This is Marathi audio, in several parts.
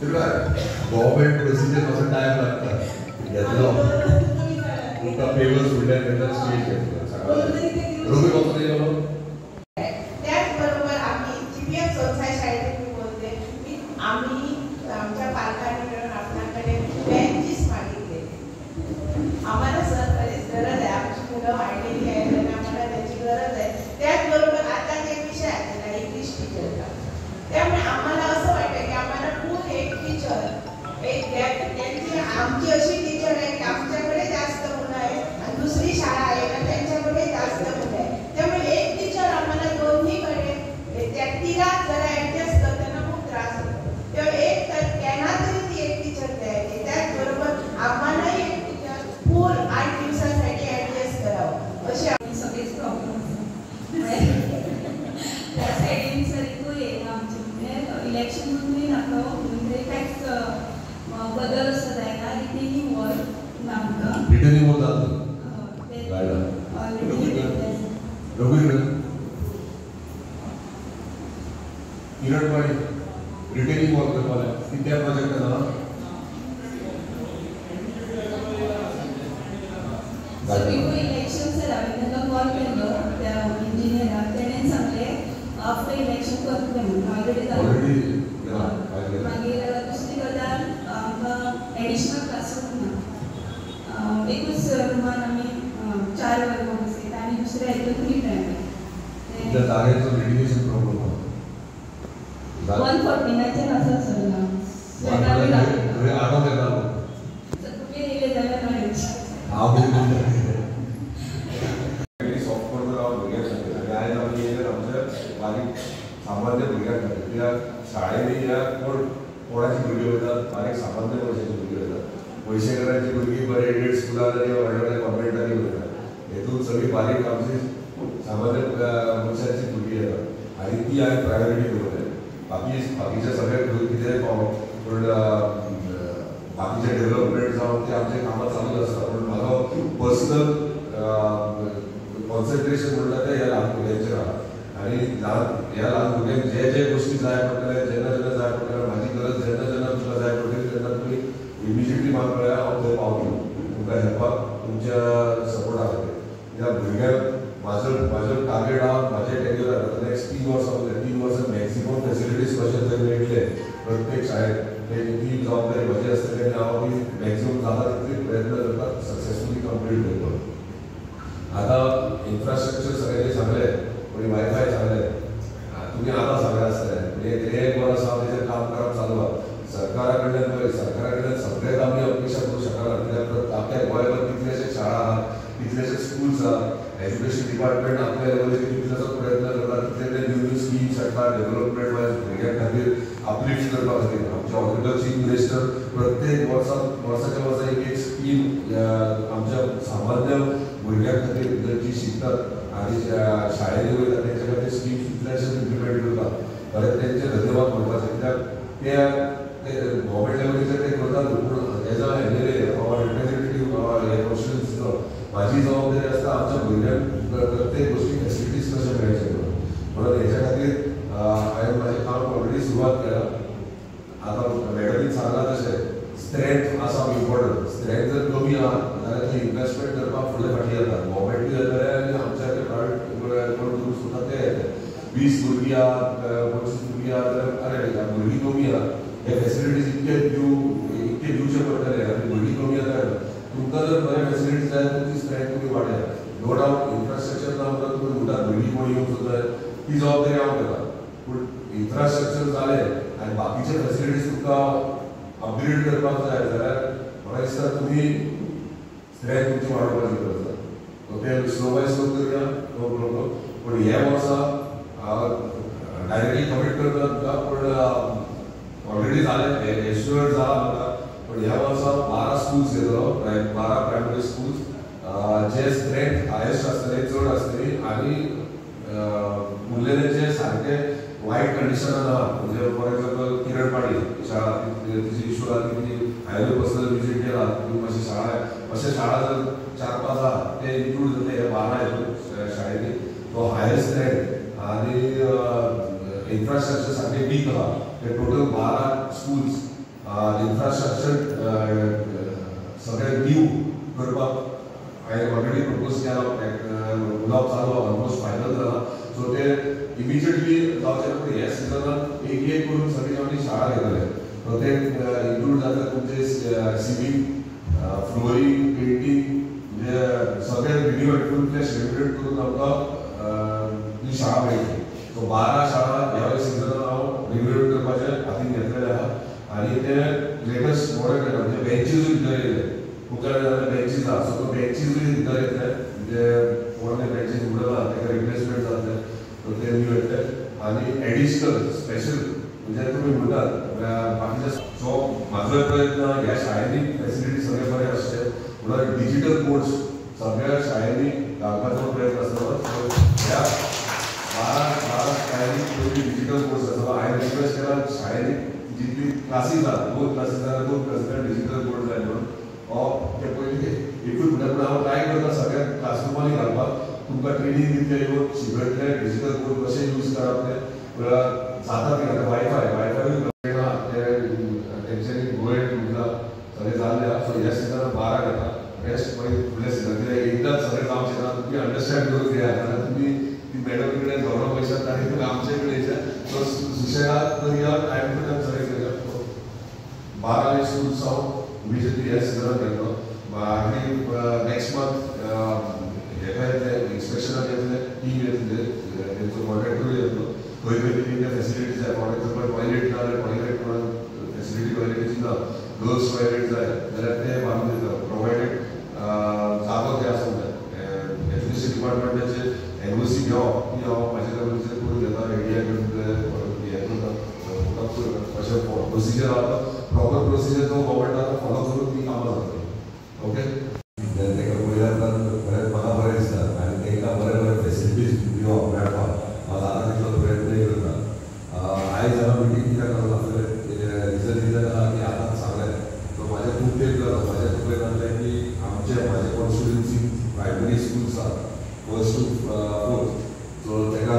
गव्हर्नमेंट प्रोसिजर कसं टाइम लागतात यातलं तुमका पेपर सोडल्यानंतर स्टेज घेतलं सगळं रोबी बघतो गेलो. त्याचबरोबर आम्ही जीपीएफ सोसाय शाळेत मी बोलते की आम्ही आमच्या पालकांनी मिळून आपल्याकडे बेंचेस मागितले. आम्हाला सहकार्याची गरज आहे. आमची मुलं वाढलेली आहेत आणि आम्हाला त्याची गरज आहे. त्याचबरोबर आता जे विषय आहे इंग्लिश टीचरचा, त्यामुळे आम्हाला असं वाटतं की आम्हाला खूप एक टीचर एक त्यांची आमची अशी टीचर आहे की आमच्याकडे जास्त मुलं आहेत आणि दुसरी शाळा आहे ना त्यांच्याकडे जास्त मुलं आहेत. त्यामुळे एक टीचर आम्हाला दोन्हीकडे तिला जरा ऍडजस्ट करताना खूप त्रास होतो. तेव्हा एक तर त्यांना तरी ती एक टीचर द्यायची. त्याचबरोबर आम्हालाही एक टीचर फुल 8 दिवसासाठी ऍडजस्ट करावं अशी आम्ही सगळेच प्रॉब्लेम त्यासाठी सर येईल आमचे म्हणजे इलेक्शन मध्ये नाका म्हणजे कांयच बदल असं जायना. रिटेनिंग वॉल नामकां रिटेनिंग वॉल जाता किरणवाडी रिटेनिंग वॉल करपाक कित्या प्रोजेक्ट ना इलेक्शन सर हांवें ताका कॉल केल्लो त्या इंजिनियराक. तेणें सांगलें आफ्टर इलेक्शन करतलें म्हणून ऑलरेडी मागीर दुसरी गजाल आमकां एडिशनल क्लासरूम ना. एकूच रुमान आमी 4 वर्ग बसयता आनी दुसऱ्या हितून 3 टायम त्या जागेचो लिटिगेशन प्रॉब्लेम 149 आसा सर ना तुम्ही आडो घेता तुम्ही येयले जाल्यार हांव सामान्य भुरग्यांक कित्याक शाळेंनी या कोणाची भुरगीं वयतात बारीक सामान्य वर्षाची भुरगीं वयतात. पयशेकारांची भुरगीं बरे एडेड स्कुलान आनी व्हडल्या व्हडल्या कॉन्व्हेंटांनी वयतात. हेतून सगळी बारीक आमची सामान्य मनशांची भुरगीं येतात आनी ती हांवें प्रायोरिटी दवरल्या. बाकीचे सगळे भुरगे कितें पूण बाकीचे डेव्हलपमेंट जावन ते आमचे कामां चालूच आसता. पूण म्हाका पर्सनल कॉन्सन्ट्रेशन म्हणटा तें ह्या ल्हान भुरग्यांचेर आहा. आनी ह्या ल्हान भुरग्यांक जे जे गोश्टी जाय पडटले जेन्ना जेन्ना जाय पडटले म्हाजी गरज जेन्ना जेन्ना तुमकां जाय पडटली तेन्ना तुमी इमिजिएटली म्हाका कळयात हांव थंय पावतलो तुमकां हेल्पाक तुमच्या सपोर्टा खातीर. ह्या भुरग्यांक म्हाजो टार्गेट आहा म्हाजे टेन्युरार नेक्स्ट 3 वर्सां 3 वर्सां मॅक्सिमम फेसिलिटीज कशे थंय मेळटले प्रत्येक शाळेंत ती जबाबदारी म्हजी आसतली आनी हांव ती मॅक्सिमम जाता तितली प्रयत्न करपाक सक्सेसफुली कंप्लीट करतलो. आतां इन्फ्रास्ट्रक्चर सगळ्यांनी सांगलें कोणी वायफाय सांगलें तुम्ही आतां सांगले आसतलें म्हणजे 1 वर्स हांव तेजेर काम करप चालू आहा. सरकारा कडल्यान पळय सरकारा कडल्यान सगळेच आमी अपेक्षा करूं शकना कित्याक आख्या गोंयभर कितलेशे शाळा आहा कितलेशे स्कूल्स आहा. एज्युकेशन डिपार्टमेंट आपल्या लेवलीचेर कितलेसो प्रयत्न करता कितले न्यू स्किम्स हाडटा डेव्हलपमेंट वायज भुरग्यां खातीर अपलिफ्ट करपा खातीर. आमचे ऑनरेबल चीफ मिनिस्टर प्रत्येक वर्साच्या वर्सा एक स्कीम आमच्या सामान्य भुरग्यां खातीर जी शिकतात आनी शाळेंनी वयता तेंच्या खातीर स्कीम्स कितलेशेच इम्प्लिमेंट करता. बरें तेंचे धन्यवाद म्हणपाचे कित्याक ते गव्हर्मेंट लेवलीचेर ते करतात. पूण एज अ रिप्रेझेंटेटीव हे क्वेश्चन्स म्हाजी जबाबदारी आसता आमच्या भुरग्यांक प्रत्येक गोश्टी फॅसिलिटीज कशे मेळचे म्हणून हेच्या खातीर हांवें म्हाजें काम ऑलरेडी सुरवात केला. आतां मॅडमीन सांगलां तशें स्ट्रेंथ आसा इम्पॉर्टंट. स्ट्रेंथ जर कमी आहा जाल्यार थंय इन्वेस्टमेंट करपाक फुडें फाटीं येता. गव्हर्मेंटूय येतले आनी आमच्या प्रायवेट कोण करूं सुद्दां ते येतले. 20 भुरगीं आहा 25 भुरगीं आहा जाल्यार अरे भुरगीं कमी आहा हे फॅसिलिटीज इतके दिवचे पडटले आनी भुरगीं कमी येता. तुमकां जर बरे फॅसिलिटीज जाय तुमची स्ट्रेंथ तुमी वाडया. नो डावट इन्फ्रास्ट्रक्चर ना म्हणटा तुमी म्हणटात भुरगीं कोण येवंक सोदताय ती जबाबदारी हांव घेता. पूण इन्फ्रास्ट्रक्चर जालें आनी बाकीचे फॅसिलिटीज तुमकां अपग्रेड करपाक जाय जाल्यार म्हाका दिसता तुमी स्ट्रेंथ तुमची वाडोवपाची गरज आसा. ओके स्लो बाय स्लो करया नो प्रॉब्लम. पूण हे वर्सा डायरेक्टली कमीट करता तुका पूण ऑलरेडी जालें एश्युअर्ड जाला म्हाका. पूण ह्या वर्सा 12 स्कूल्स घेतलो 12 प्रायमरी स्कूल्स जे स्ट्रेंथ हायेस्ट आसतले चड आसतली आनी उरलेले जे सारके वायट कंडिशनान आहा म्हणजे फॉर एक्झाम्पल किरणपाडी शाळा तिची इश्यू आहा ती हायवे पर्सनल विजीट केला तुम्ही मातशी शाळा अशें शाळा जर 4-5 आहा ते इन्क्लूड जाता हे 12 हितून शाळेंनी तो हायर स्ट्रेंथ आनी इन्फ्रास्ट्रक्चर सारकें वीक आहा. ते टोटल 12 स्कूल्स इन्फ्रास्ट्रक्चर सगळें न्यू करपाक हांवें ऑलरेडी प्रपोज केला. उलोवप चालू ऑलमोस्ट फायनल जाला. सो ते इमिजिएटली जावचे पयलीं ह्या सिजनान एक करून सगळीं आमी शाळा घेतले. सो ते इन्क्लूड जाता तुमचे सिवींग, फ्लोरींग, पेंटींग, म्हणजे सगळे रिन्यूएट फूल फ्लॅश रिन्यूएट करून आमकां ती शाळा मेळटली. सो 12 शाळा ह्या सिजनान हांव रिन्यूएट करपाचे हातीन घेतलेले आहा. आनी ते लेटस्ट मॉडर्न म्हणजे बेंचीसूय भितर येयले. तुमच्या बेंचीस आहा. सो तो बेंचीसूय भितर येतले. म्हणजे कोणाचे बेंचीस उडला ताका रिप्लेसमेंट जातले. सो ते न्यू येतले. आनी एडिशनल स्पेशल म्हणजे तुमी म्हणटात बाकीचे. सो म्हाजो प्रयत्न ह्या शाळेंनी फेसिलिटी सगळे बरे आसचे म्हणून डिजिटल बोर्ड्स सगळ्या शाळेंनी घालपाचो प्रयत्न आसलो. सो ह्या 12 शाळेंनी पयलीं डिजिटल बोर्ड्स आसलो. हांवें रिक्वेस्ट केला शाळेंनी जितली क्लासीस आहा 2 क्लासीस जाल्यार 2 क्लासीस डिजिटल बोर्ड जाय म्हणून. ते पयलीं एकूच म्हणटा पूण हांव ट्राय करता सगळ्या क्लासरुमांनी घालपाक. तुमकां ट्रेनींग दितले येवन शिकयतले डिजिटल बोर्ड कशें यूज करप ते जाता ती आतां वायफायूय तेंच्यांनी गोंयेंत उरला सगळें जाल्लें आहा. सो ह्या सिजनान 12 घेता. रेस्ट मागीर फुडल्या सिजन कित्याक एकदांच सगळें जावचें ना. तुमी अंडरस्टँड करून घेयात जाल्यार तुमी ती मॅडम कडेन गव्हर्नमेंट पयशां आनी तुमी आमचे कडेन येयचे. सो सुशेगाद या टायम टू टायम सगळें करया. 12 स्कूल्स हांव इमिजिएटली ह्या सिजनान घेतलो. आनी नेक्स्ट मंथ हेका येतले इन्स्पेक्शनाक येतले, टीम येतले, तेंचो कॉन्ट्रॅक्टरूय येतलो. खंय खंय कितें फेसिलिटीज जाय. फॉर एक्झाम्पल टॉयलेट ना जाल्यार टॉयलेट फेसिलिटी टॉयलेटीची ना. गर्ल्स टॉयलेट जाय जाल्यार ते बांदून दिता. प्रोवायडेड जागो ते आसूंक जाय. एज्युकेशन डिपार्टमेंटाचे एनओसी घेवप ती हांव म्हाजे लेवलीचेर करून घेता. एरिया घेवन हें करता. अशें प्रोसिजर आसा. प्रॉपर प्रोसिजर तो गव्हर्मेंट आतां फॉलो करून ती कामां जातली. ओके. ताका पयल्यार म्हाका बरें दिसता आनी तांकां बरे बरे फेसिलिटीज दिवप मेळपाक हांव जाता तितलो प्रयत्नय करता. आयज हांवें मिटींग कित्याक लागला रिजन आहा की आतां सांगलें. सो म्हाजें खूब तेंप जालो. म्हाजें पळयत आसलें की म्हाजे कॉन्स्टिट्युएन्सी प्रायमरी स्कूल्स आहा 1st to 4th. सो ताका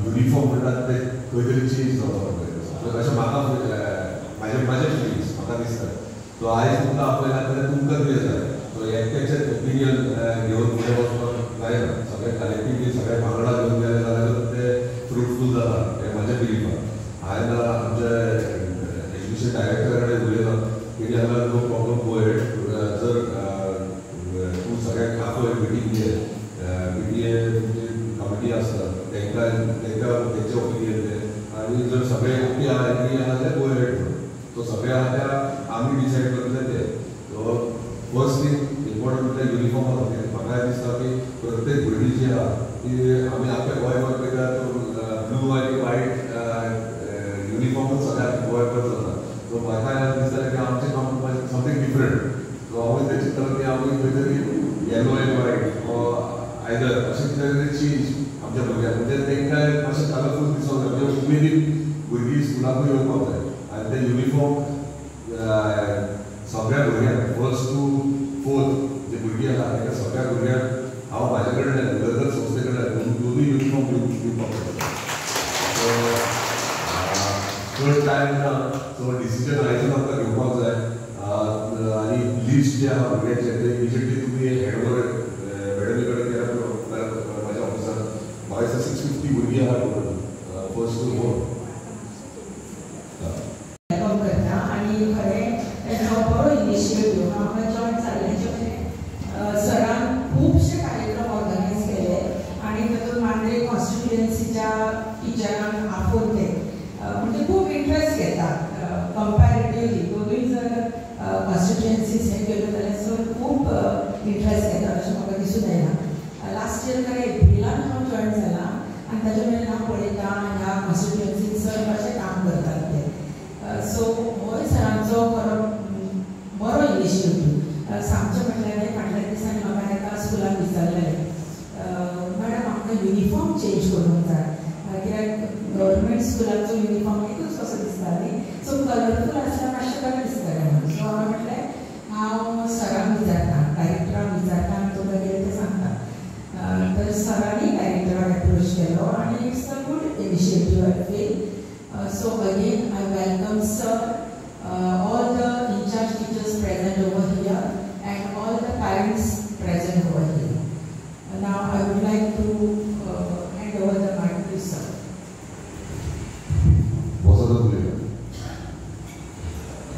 युनिफॉर्म म्हणटात ते खंय तरी चेंज जावपाक पडटलें. अशें म्हाका म्हाजे फिलिंग्स म्हाका दिसता. सो आयज तुमकां आपयला जाल्यार तुमकां कितें जाय. सो एकट्याचें ओपिनियन घेवन फुडें वचपाक जायना. सगळे कलेक्टिवली सगळे वांगडा घेवन गेले जाल्यार ते फ्रुटफूल जाता हें म्हाजें बिलीफ आहा. हांवें आमचे एज्युकेशन डायरेक्टरा कडेन उलयलां. तेणी सांगलां नो प्रॉब्लम गो हेड. जर तूं सगळ्यांक आपय मिटींग घे. PTA कमिटी आसता तांकां तेंचे ओपिनियन दे. आनी जर सगळे ओके आहा एग्री आहा जाल्यार गो हेड म्हणून. सो सगळे आहा ते आमी डिसायड करतले ते. सो फर्स्ट थिंग इम्पॉर्टंट म्हणल्यार युनिफॉर्म आसा. म्हाका दिसता की प्रत्येक भुरगीं जी आहा ती आमी आख्या गोंयभर पळयतात ब्लू आनी व्हायट युनिफॉर्मूच सगळ्याक गोंयभर जाता. सो म्हाका दिसता की आमचें कॉम्प्रोमायज समथींग डिफरंट. सो हांवूय ते चिंततालो की आमी खंय तरी येलो एंड व्हायट आयदर अशें कितें तरी चेंज आमच्या भुरग्यांक म्हणजे तांकां मातशें कलरफूल दिसोंक जाय. म्हणजे उमेदीन भुरगीं स्कुलाकूय येवपाक जाय. आनी ते युनिफॉर्म सगळ्या भुरग्यांक 1st to 4th जे भुरगीं आसा तांकां सगळ्या भुरग्यांक हांव म्हाजे कडेन गरज संस्थे कडेन दोनूय युनिफॉर्म दिवपाक जाय. सो चड टायम ना. सो डिसिजन आयजूच आमकां घेवपाक जाय. आनी लिस्ट जे आहा भुरग्यांचे ते इमिजिएटली तुमी हेडवर मॅडमी कडेन केल्यार म्हाज्या ऑफिसान म्हाका दिसता 650 भुरगीं आहा टोटल 1st to 4th. सरान खुबशे कार्यक्रम ऑर्गनायज केले आनी तातूंत मांद्रे कॉन्स्टिट्युएन्सीच्या टिचरांक आपोवन ते म्हणजे खूब इंट्रस्ट घेतात. कंपॅरेटिवली दोनूय जर कॉन्स्टिट्युएन्सीज हे केल्यो जाल्यार सर खूब इंट्रस्ट घेतात अशें म्हाका दिसून येना. लास्ट इयर खरें एप्रिलान हांव जॉयन जाला आनी ताचे मेरेन हांव पळयता ह्या कॉन्स्टिट्युएन्सीन सर कशें काम करतात ते. सो होय सरांचो खरो बरो इनिशिएटीव. सांगचें म्हटल्यार फाटल्या दिसांनी म्हाका एका स्कुलान विचारलेलें मॅडम आमकां युनिफॉर्म चेंज करूंक जाय. कित्याक गव्हर्मेंट स्कुलाचो युनिफॉर्म एकूच कसो दिसता न्ही. सो कलरफूल आसल्यार मातशें बरें दिसतलें म्हणून. सो हांवें म्हटलें हांव सरांक विचारता डायरेक्टराक विचारता आनी तुका कितें तें सांगता. तर सरांनी डायरेक्टराक एप्रोच केलो आनी it's a good initiative I feel. So again I welcome sir all सतत उलयता.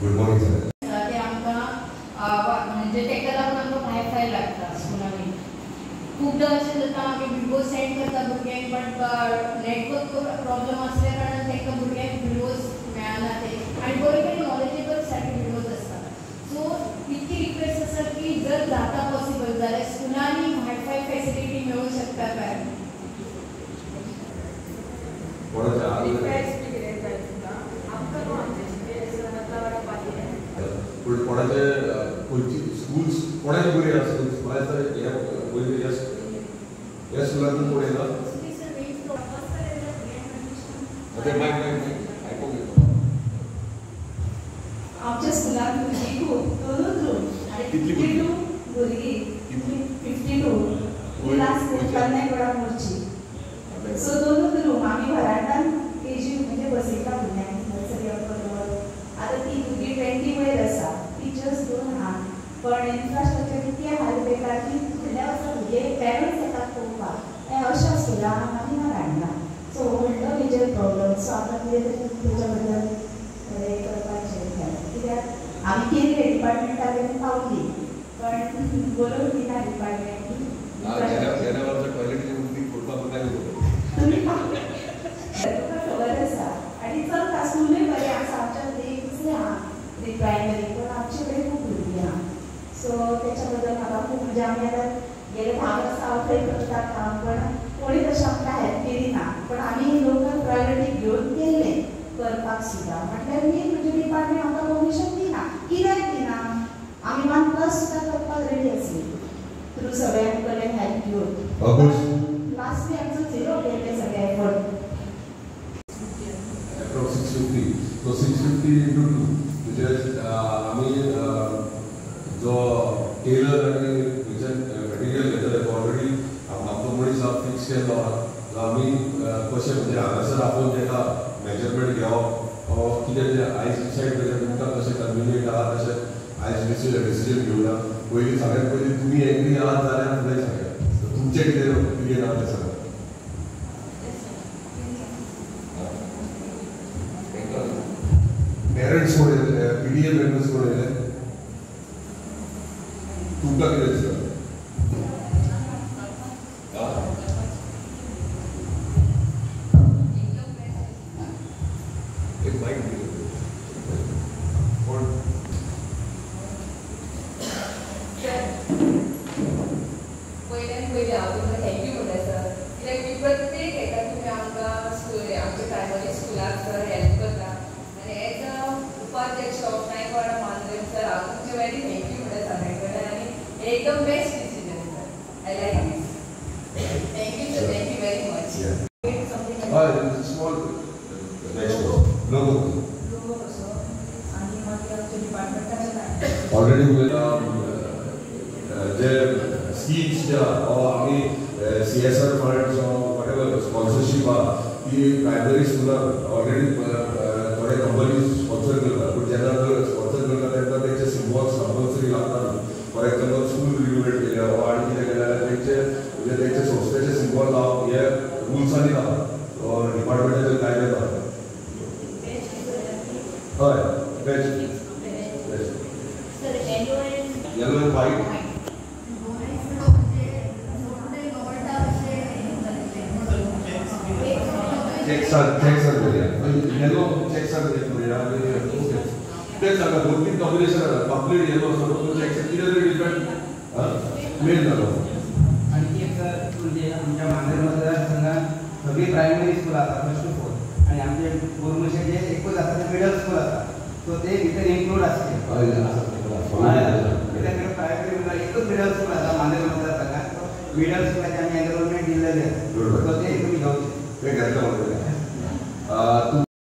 Good morning sir. ते आमकां म्हणजे तेका लागून आमकां भायर भायर लागता स्कुलांनी. खूबदां अशें जाता आमी विडिओ सेंड करता भुरग्यांक बट नेटवर्क प्रॉब्लम आसल्या कारणान तांकां भुरग्यांक विडिओज मेळना ते आनी बरे बरे नॉलेजेबल सारके विडिओज आसता. सो इतकी रिक्वेस्ट आसा की जर जाता पॉसिबल जाल्यार स्कुलांनी वायफाय फेसिलिटी मेळूंक शकता काय. कोणाचे खंयची स्कूल्स कोणाचे बरी आसा स्कुलांत ह्या स्कुलांतून कोण येता आमच्या स्कुलान भुरगीं खूब दोनूच रूम कितली भुरगीं 52 लास्ट कन्यागुडा मोर्ची. सो दोनूच रूम आमी वरांडान केजी म्हणजे बसयता भुरग्यांक नर्सरी बरोबर. आतां ती भुरगीं 20 वयर आसा टिचर्स 2 आहा पण इन्फ्रास्ट्रक्चर इतकें हाल बेकार की फुडल्या वर्सा भुरगे पेरंट्स येतात पळोवपाक हें अशा स्कुलान आमी वरांडा. सो व्हडलो मेजर प्रॉब्लम. सो आतां कितें तेच्या बद्दल हें करपाचें कित्याक आमी केले डिपार्टमेंटा कडेन पावली पण बरोवन दिना डिपार्टमेंट. तुका खबर आसा आनी चलता स्कुलूय बरें आसा आमच्या दुसरें आहा प्री प्रायमरी पूण आमचे कडेन खूब भुरगीं आहा. सो तेच्या बद्दल म्हाका खूब म्हणजे आमी आतां गेले 10 वर्सां हांव थंय करता काम पण कोणी तशें आमकां हेल्प केली ना. पण आमी लोकल प्रायोरिटी घेवन गेल्ले करपाक सुद्दां म्हटल्यार मेन म्हणजे डिपार्टमेंट आमकां परमिशन दिना. कित्याक दिना आमी 1+ सुद्दां करपाक रेडी आसली थ्रू सगळ्यां कडेन हेल्प घेवन. लास्ट वीक आमचो 0 गेले सगळे एफर्ट. 650 so 650 into 2 म्हणजे आम्ही जो टेलर आणि मटेरियल घेतले तो ऑलरेडी आपलो मनीस फिक्स केल्लो आहा. आमी कशें म्हणजे हांगासर आपूण तेका मेजरमेंट घेवप कितें तें आयज डिसायड करता तुमकां कशें कन्विनियंट आहा तशें आयज डिसिजन घेवना. पयलीं सगळ्यात पयलीं तुमी एग्री आहात जाल्यार फुडें सांगया तुमचें कितें ओपिनियन आहा तें सांगा. पेरेंट्स कोण येले पीडीए मेंबर्स कोण येले तुमकां कितें दिसता. एक मायक कोण पयल्यान पयलीं हांव तुमकां थँक्यू म्हणटा सर कित्याक मी प्रत्येक हेका तुमी आमकां स्कूल आमच्या प्रायमरी स्कुलाक सर हेल्प करता आनी एज अ उपाध्यक्ष ऑफ नायकवाडा मांद्रे सर हांव तुमचे व्हेरी थँक्यू म्हणटा सगळ्यां कडेन आनी हे एकदम best decision sir. I like this. Thank you sir. Thank you very much. Small logo आणि मागीर आमच्या डिपार्टमेंटाचे ऑलरेडी जे स्कीम्स जे आमी CSR फंड्स वॉटेवर स्पॉन्सरशीप आहा ती प्रायमरी स्कुलाक ऑलरेडी थोडे कंपनीज स्पॉन्सर करतात. पूण जेन्ना स्पॉन्सर करता तेन्ना तेंचे सिम्बॉल्स कंपल्सरी लागतात. फॉर एक्झाम्पल स्कूल रिनोवेट केले वा आनी कितें केलें जाल्यार तेंचे संस्थेचे सिम्बॉल लावप हे रुल्सांनी आहा डिपार्टमेंटाचे कायदे आहा. हय best yellow and white checks yellow checks तेच सांगा 2-3 कॉम्बिनेशन आसा कंप्लीट येलो असो तो चेक्स कितें तरी डिफरंट मेल जालो. आणखी एक म्हणजे आमच्या मांद्रेमध्ये सांगा सगळी प्रायमरी स्कूल आसा 1st to 4th आणि आमचे गोरमेंटचे जे एकूच आसा ते मिडल स्कूल आसा सो ते भितर इन्क्लूड आसचे. कित्याक प्रायमरी म्हणल्यार एकूच मिडल स्कूल आसा मांद्रेमध्ये सांगा मिडल स्कुलाचे आमी एनरोलमेंट दिल्लेले सो ते तुमी घेवचे. ते घेतलं